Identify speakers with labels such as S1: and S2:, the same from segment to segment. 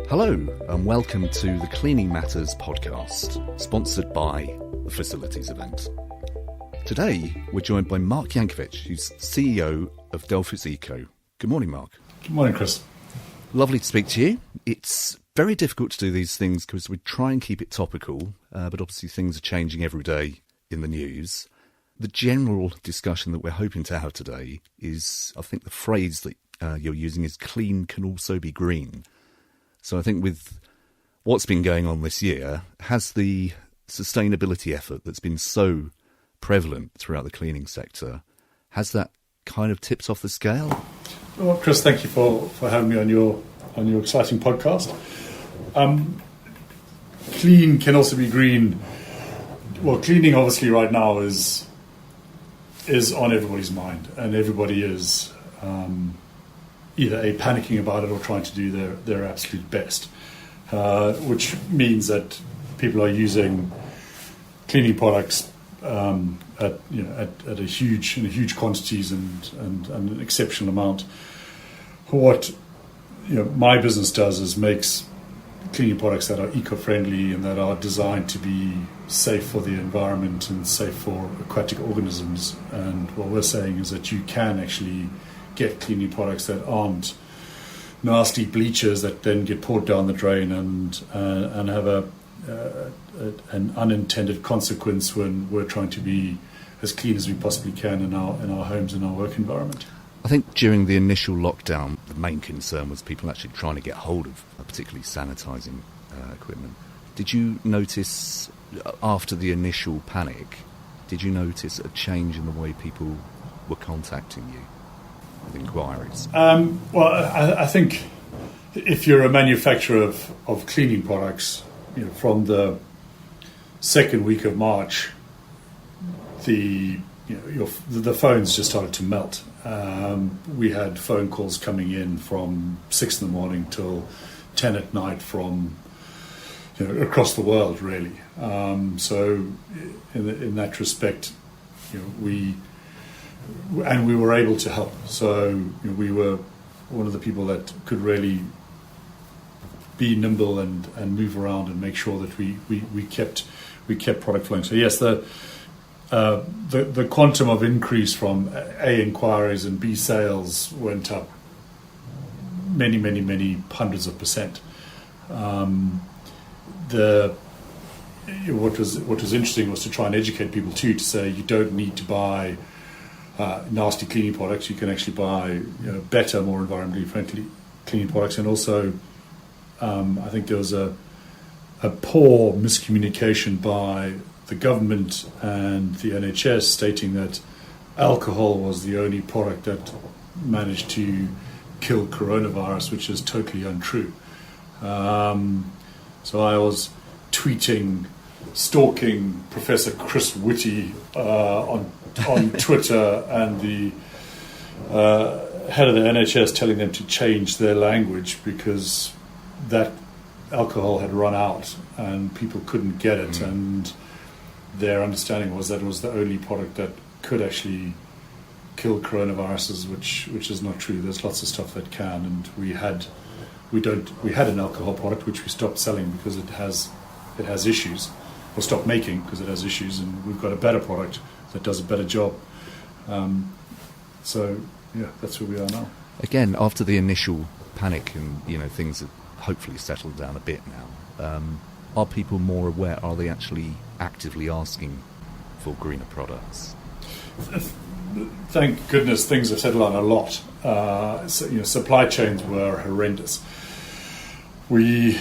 S1: Hello and welcome to the Cleaning Matters podcast, sponsored by the Facilities event. Today we're joined by Mark Jankovich, who's CEO of Delphis Eco. Good morning, Mark.
S2: Good morning, Chris.
S1: Lovely to speak to you. It's very difficult to do these things because we try and keep it topical, but obviously things are changing every day in the news. The general discussion that we're hoping to have today is, I think the phrase that you're using is clean can also be green. So I think with what's been going on this year, has the sustainability effort that's been so prevalent throughout the cleaning sector, has that kind of tipped off the scale?
S2: Well, Chris, thank you for having me on your exciting podcast. Clean can also be green. Well, cleaning obviously right now is on everybody's mind, and everybody is either panicking about it or trying to do their absolute best, which means that people are using cleaning products at huge quantities and an exceptional amount. What my business does is makes cleaning products that are eco-friendly and that are designed to be safe for the environment and safe for aquatic organisms. And what we're saying is that you can actually get cleaning products that aren't nasty bleachers that then get poured down the drain and have an unintended consequence when we're trying to be as clean as we possibly can in our homes and our work environment.
S1: I think during the initial lockdown, the main concern was people actually trying to get hold of particularly sanitising equipment. Did you notice, after the initial panic, did you notice a change in the way people were contacting you with inquiries?
S2: Well, I think if you're a manufacturer of cleaning products, from the second week of March, the phones just started to melt. We had phone calls coming in from 6 in the morning till 10 at night from across the world, really. So in that respect, we were able to help. So we were one of the people that could really be nimble and move around and make sure that we kept product flowing. So yes, the quantum of increase from A, inquiries, and B, sales went up many hundreds of percent. What was interesting was to try and educate people too, to say you don't need to buy nasty cleaning products. You can actually buy better, more environmentally friendly cleaning products. And also, I think there was a poor miscommunication by the government and the NHS stating that alcohol was the only product that managed to kill coronavirus, which is totally untrue. So I was stalking Professor Chris Whitty on Twitter, and the head of the NHS telling them to change their language because that alcohol had run out and people couldn't get it. And their understanding was that it was the only product that could actually kill coronaviruses, which is not true. There's lots of stuff that can, and we had an alcohol product which we stopped selling because it has issues, or stopped making because it has issues, and we've got a better product that does a better job. So yeah, that's where we are now.
S1: Again, after the initial panic and things have hopefully settled down a bit now, are people more aware? Are they actually actively asking for greener products?
S2: Thank goodness things have settled down a lot. Supply chains were horrendous. We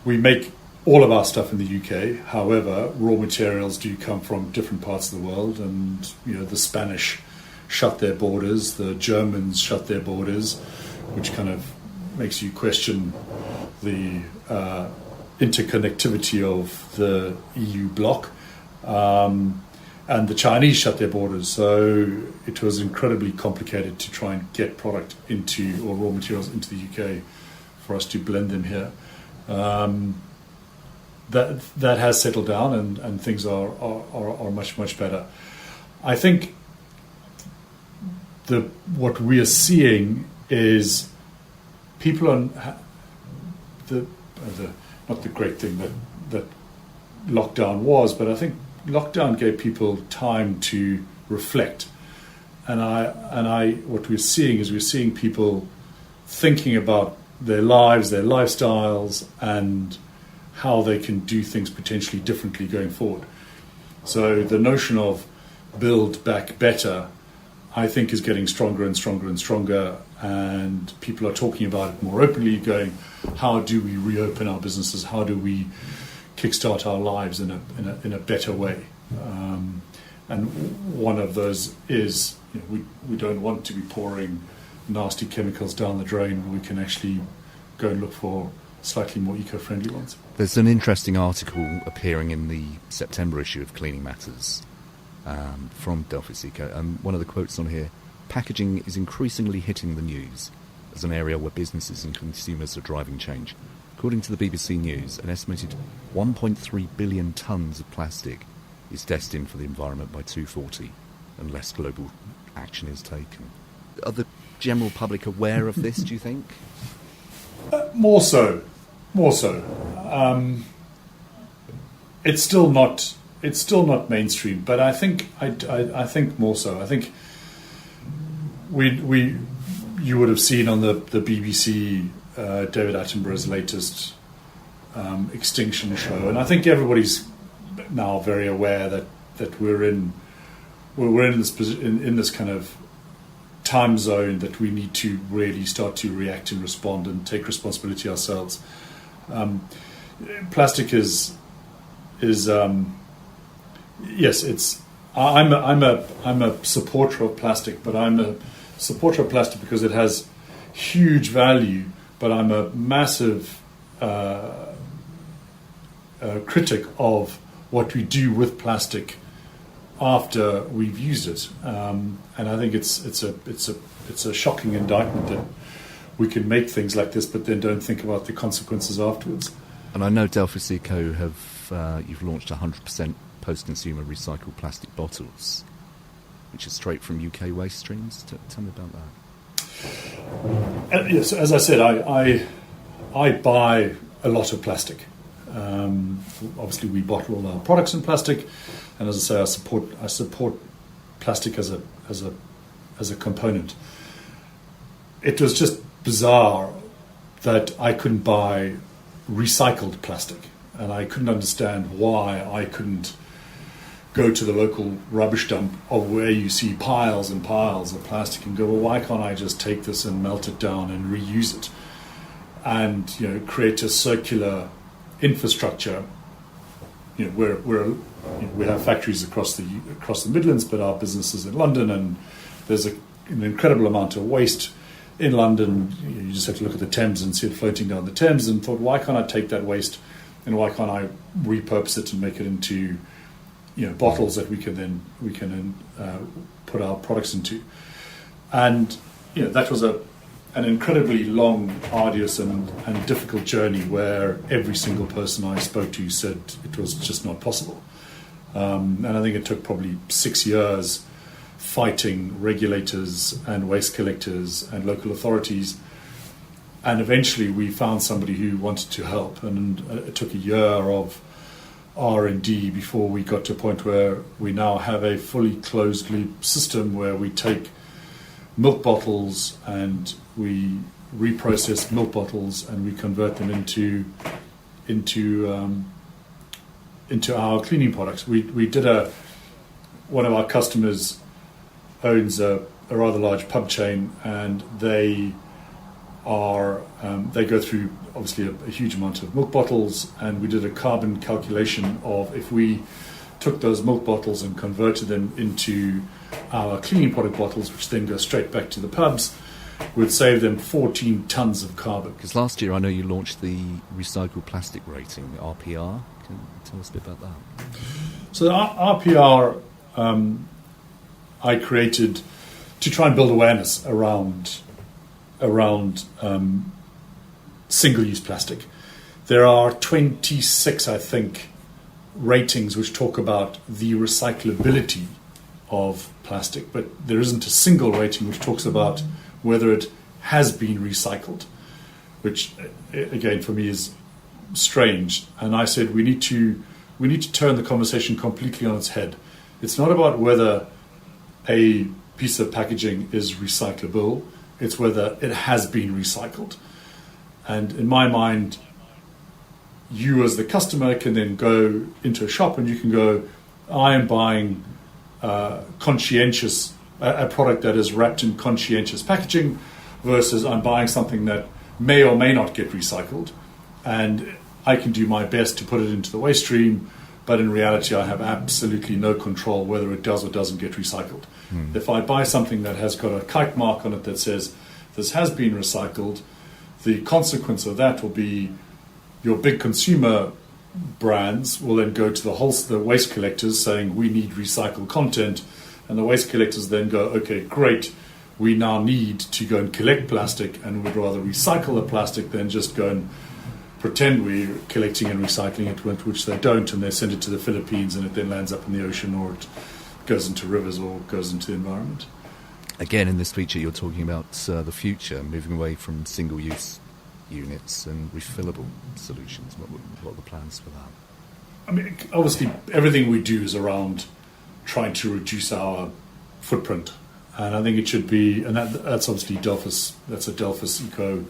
S2: make all of our stuff in the UK. However, raw materials do come from different parts of the world, and the Spanish shut their borders, the Germans shut their borders, which kind of makes you question the interconnectivity of the EU bloc. And the Chinese shut their borders, so it was incredibly complicated to try and get product or raw materials into the UK for us to blend them here. That has settled down, and things are much better. I think what we are seeing is people not the great thing that lockdown was, but I think lockdown gave people time to reflect. And what we're seeing people thinking about their lives, their lifestyles, and how they can do things potentially differently going forward. So the notion of build back better, I think, is getting stronger and stronger and stronger, and people are talking about it more openly, going, how do we reopen our businesses? How do we kickstart our lives in a better way? And one of those is, we don't want to be pouring nasty chemicals down the drain. We can actually go and look for slightly more eco-friendly ones.
S1: There's an interesting article appearing in the September issue of Cleaning Matters from Delphis Eco, and one of the quotes on here: packaging is increasingly hitting the news as an area where businesses and consumers are driving change. According to the BBC News, an estimated 1.3 billion tonnes of plastic is destined for the environment by 2040 unless global action is taken. Are the general public aware of this, do you think?
S2: More so. It's still not mainstream, but I think more so. I think you would have seen on the BBC David Attenborough's latest extinction show, and I think everybody's now very aware that we're in this kind of time zone that we need to really start to react and respond and take responsibility ourselves. Plastic is yes, it's. I'm a supporter of plastic, but I'm a supporter of plastic because it has huge value. But I'm a massive critic of what we do with plastic after we've used it, and I think it's a shocking indictment that we can make things like this, but then don't think about the consequences afterwards.
S1: And I know Delphis Eco you've launched 100% post-consumer recycled plastic bottles, which is straight from UK waste streams. Tell me about that.
S2: Yes, as I said, I buy a lot of plastic. Obviously, we bottle all our products in plastic, and as I say, I support plastic as a component. It was just bizarre that I couldn't buy recycled plastic, and I couldn't understand why I couldn't go to the local rubbish dump of where you see piles and piles of plastic and go, well, why can't I just take this and melt it down and reuse it, and create a circular infrastructure. We have factories across the Midlands, but our business is in London, and there's an incredible amount of waste in London. You just have to look at the Thames and see it floating down the Thames, and thought, why can't I take that waste and why can't I repurpose it and make it into bottles that we can then put our products into. And that was an incredibly long, arduous and difficult journey where every single person I spoke to said it was just not possible. And I think it took probably 6 years fighting regulators and waste collectors and local authorities. And eventually we found somebody who wanted to help, and it took a year of R&D before we got to a point where we now have a fully closed loop system where we take milk bottles and we reprocess milk bottles and we convert them into our cleaning products. We did one of our customers owns a rather large pub chain, and they go through obviously a huge amount of milk bottles, and we did a carbon calculation of if we took those milk bottles and converted them into our cleaning product bottles, which then go straight back to the pubs, would save them 14 tonnes of carbon.
S1: Because last year I know you launched the recycled plastic rating, RPR. Can you tell us a bit about that?
S2: So the RPR I created to try and build awareness around single-use plastic. There are 26, I think, ratings which talk about the recyclability of plastic, but there isn't a single rating which talks about whether it has been recycled. which again for me is strange. And I said we need to turn the conversation completely on its head. It's not about whether a piece of packaging is recyclable, it's whether it has been recycled. And in my mind, you as the customer can then go into a shop and you can go, I am buying a product that is wrapped in conscientious packaging versus I'm buying something that may or may not get recycled. And I can do my best to put it into the waste stream, but in reality I have absolutely no control whether it does or doesn't get recycled. If I buy something that has got a kite mark on it that says this has been recycled, the consequence of that will be your big consumer brands will then go to the waste collectors saying we need recycled content, and the waste collectors then go, okay, great, we now need to go and collect plastic and would rather recycle the plastic than just go and pretend we're collecting and recycling it, which they don't, and they send it to the Philippines and it then lands up in the ocean, or it goes into rivers or goes into the environment.
S1: Again, in this feature you're talking about the future, moving away from single-use units and refillable solutions. What are the plans for that?
S2: I mean, obviously everything we do is around trying to reduce our footprint, and I think it should be, and that's obviously Delphis, that's a Delphis eco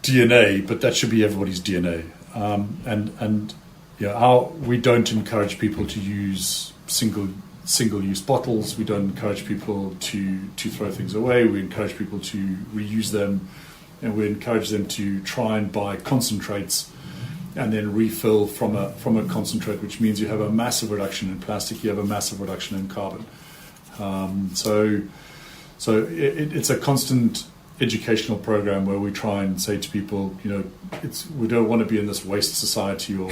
S2: DNA, but that should be everybody's DNA. And you know, we don't encourage people to use single-use bottles. We don't encourage people to throw things away. We encourage people to reuse them, and we encourage them to try and buy concentrates and then refill from a concentrate, which means you have a massive reduction in plastic, you have a massive reduction in carbon. So it's a constant educational program where we try and say to people, you know, we don't want to be in this waste society or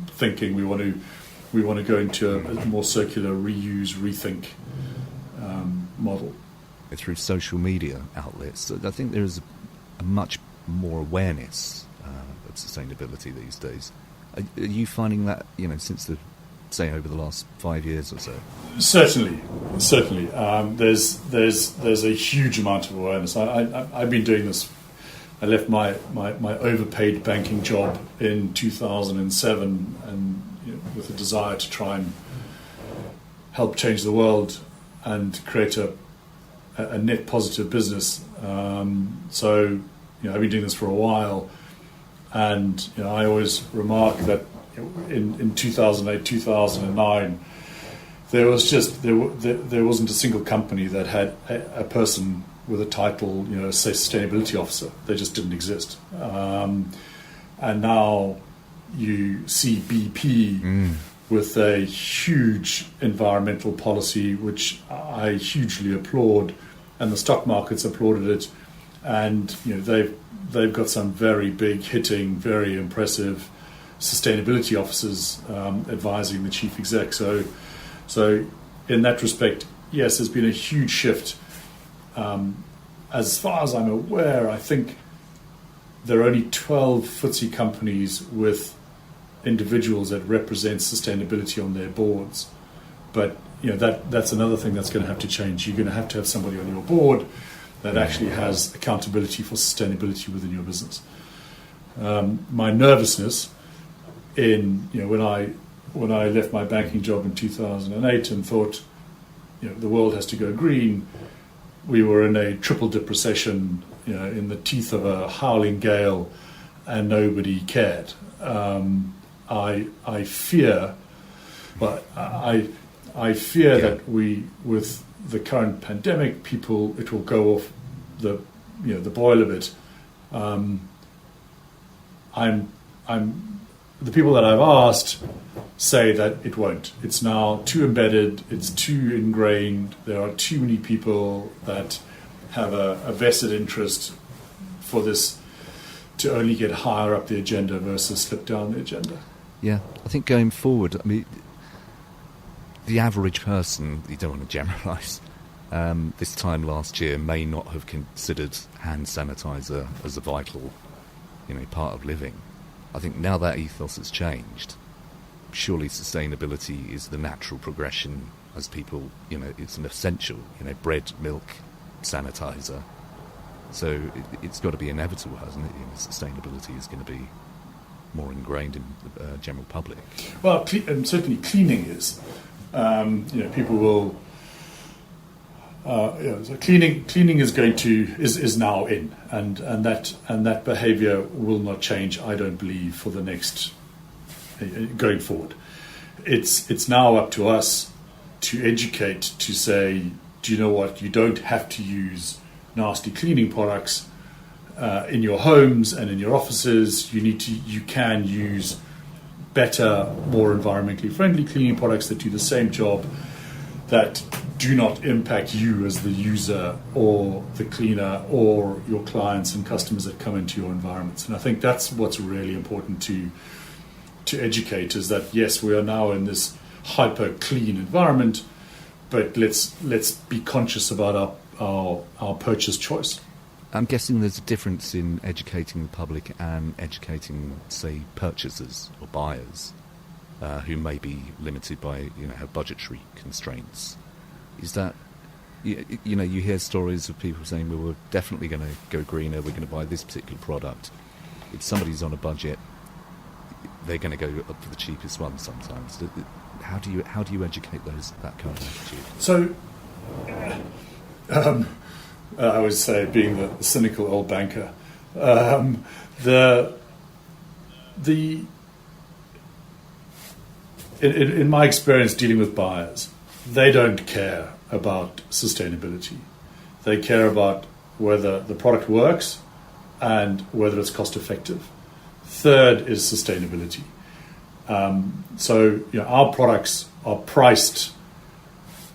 S2: thinking. We want to go into a more circular reuse, rethink model.
S1: Through social media outlets, I think there is a much more awareness of sustainability these days. Are you finding that, you know, since over the last 5 years or so? Certainly.
S2: There's a huge amount of awareness. I've been doing this. I left my overpaid banking job in 2007, and you know, with a desire to try and help change the world and create a net positive business. So you know, I've been doing this for a while, and you know, I always remark that in 2008, 2009, there wasn't a single company that had a person with a title, you know, say sustainability officer. They just didn't exist. And now you see BP with a huge environmental policy, which I hugely applaud, and the stock markets applauded it. And you know, they've got some very big hitting, very impressive sustainability officers advising the chief exec. So in that respect, yes, there's been a huge shift. As far as I'm aware, I think there are only 12 FTSE companies with individuals that represent sustainability on their boards. But you know, that's another thing that's going to have to change. You're going to have somebody on your board that actually has accountability for sustainability within your business. My nervousness in, you know, when I left my banking job in 2008 and thought, you know, the world has to go green, we were in a triple dip recession, you know, in the teeth of a howling gale, and nobody cared. I fear that with the current pandemic, it will go off the boil a bit. The people that I've asked say that it won't. It's now too embedded, it's too ingrained, there are too many people that have a vested interest for this to only get higher up the agenda versus slip down the agenda.
S1: Yeah, I think going forward, I mean, the average person, you don't want to generalise, this time last year may not have considered hand sanitizer as a vital, you know, part of living. I think now that ethos has changed, surely sustainability is the natural progression as people, you know, it's an essential, you know, bread, milk, sanitizer. So it's got to be inevitable, hasn't it? Sustainability is going to be more ingrained in the general public.
S2: Well, certainly cleaning is. People will. So cleaning is now in, and that behaviour will not change. I don't believe for the next going forward. It's now up to us to educate, to say, do you know what? You don't have to use nasty cleaning products in your homes and in your offices. You can use better, more environmentally friendly cleaning products that do the same job, that do not impact you as the user or the cleaner or your clients and customers that come into your environments. And I think that's what's really important to educate, is that yes, we are now in this hyper clean environment, but let's be conscious about our purchase choice.
S1: I'm guessing there's a difference in educating the public and educating, say, purchasers or buyers who may be limited by, have budgetary constraints. Is that, you hear stories of people saying, well, we're definitely going to go greener, we're going to buy this particular product. If somebody's on a budget, they're going to go up for the cheapest one sometimes. How do you educate that kind of attitude? So,
S2: I would say, being the cynical old banker, in my experience dealing with buyers, they don't care about sustainability. They care about whether the product works and whether it's cost effective. Third is sustainability. So our products are priced.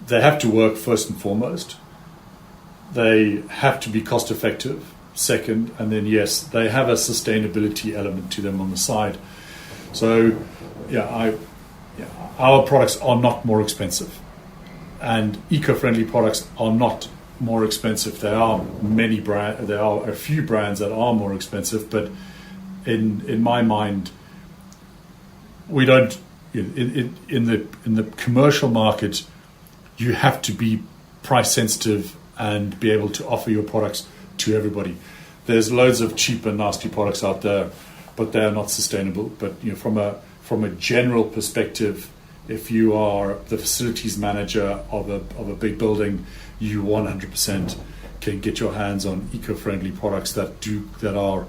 S2: They have to work first and foremost. They have to be cost effective second, and then yes, they have a sustainability element to them on the side. So our products are not more expensive, and eco-friendly products are not more expensive. There are a few brands that are more expensive, but in my mind, we don't. In the commercial market, you have to be price sensitive and be able to offer your products to everybody. There's loads of cheap and nasty products out there, but they are not sustainable. But from a general perspective, if you are the facilities manager of a big building, you 100% can get your hands on eco-friendly products that are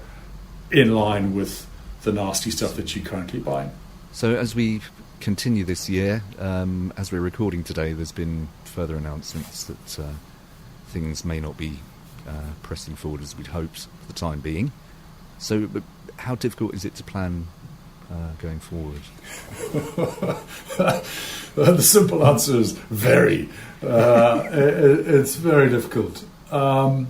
S2: in line with the nasty stuff that you're currently buying.
S1: So as we continue this year, as we're recording today, there's been further announcements that things may not be pressing forward as we'd hoped for the time being. So how difficult is it to plan going forward?
S2: The simple answer is very. It's very difficult. In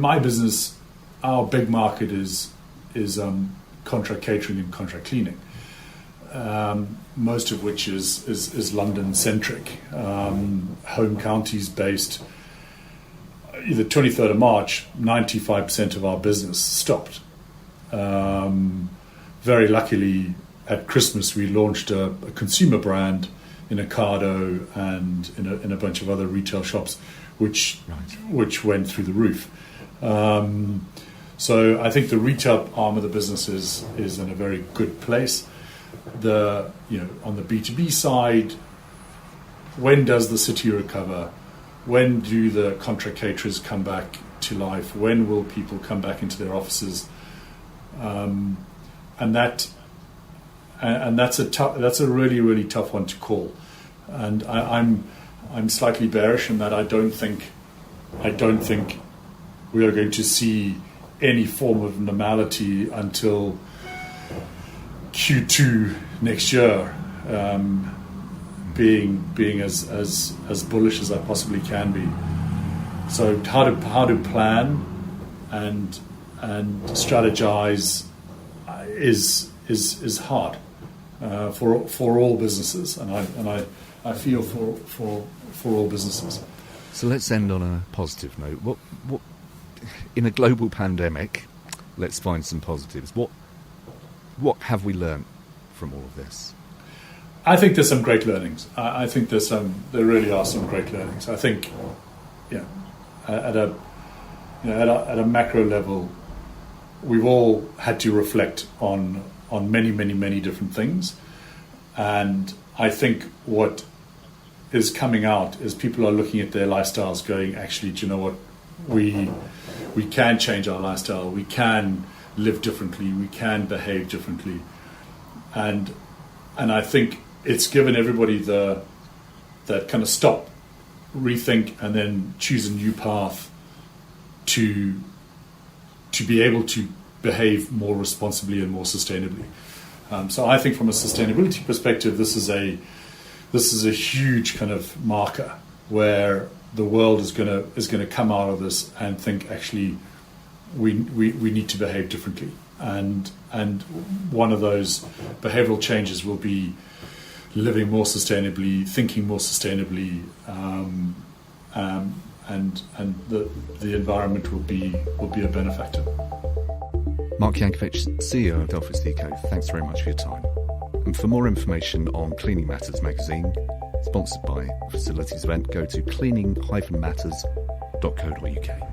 S2: my business, our big market is contract catering and contract cleaning, most of which is London-centric, home counties based. Either 23rd of March, 95% of our business stopped. Very luckily, at Christmas, we launched a consumer brand in Ocado and in a bunch of other retail shops, which went through the roof. So I think the retail arm of the business is in a very good place. On the B2B side, when does the city recover? When do the contract caterers come back to life? When will people come back into their offices? And that's a really, really tough one to call. And I'm slightly bearish in that I don't think we are going to see any form of normality until Q2 next year. Being as bullish as I possibly can be. So how to plan and strategize is hard for all businesses, and I feel for all businesses.
S1: So let's end on a positive note. What in a global pandemic? Let's find some positives. What have we learnt from all of this?
S2: I think there's some great learnings. I think there really are some great learnings. I think, at at a macro level, we've all had to reflect on many, many, many different things. And I think what is coming out is people are looking at their lifestyles going, actually, do you know what? We can change our lifestyle. We can live differently. We can behave differently. And I think it's given everybody that kind of stop, rethink, and then choose a new path to be able to behave more responsibly and more sustainably. So I think from a sustainability perspective, this is a huge kind of marker where the world is going to come out of this and think, actually, we need to behave differently. And one of those behavioral changes will be living more sustainably, thinking more sustainably, and the environment will be a benefactor.
S1: Mark Jankovich, CEO of Delphis Eco, thanks very much for your time. And for more information on Cleaning Matters magazine, sponsored by Facilities Event, go to cleaning-matters.co.uk.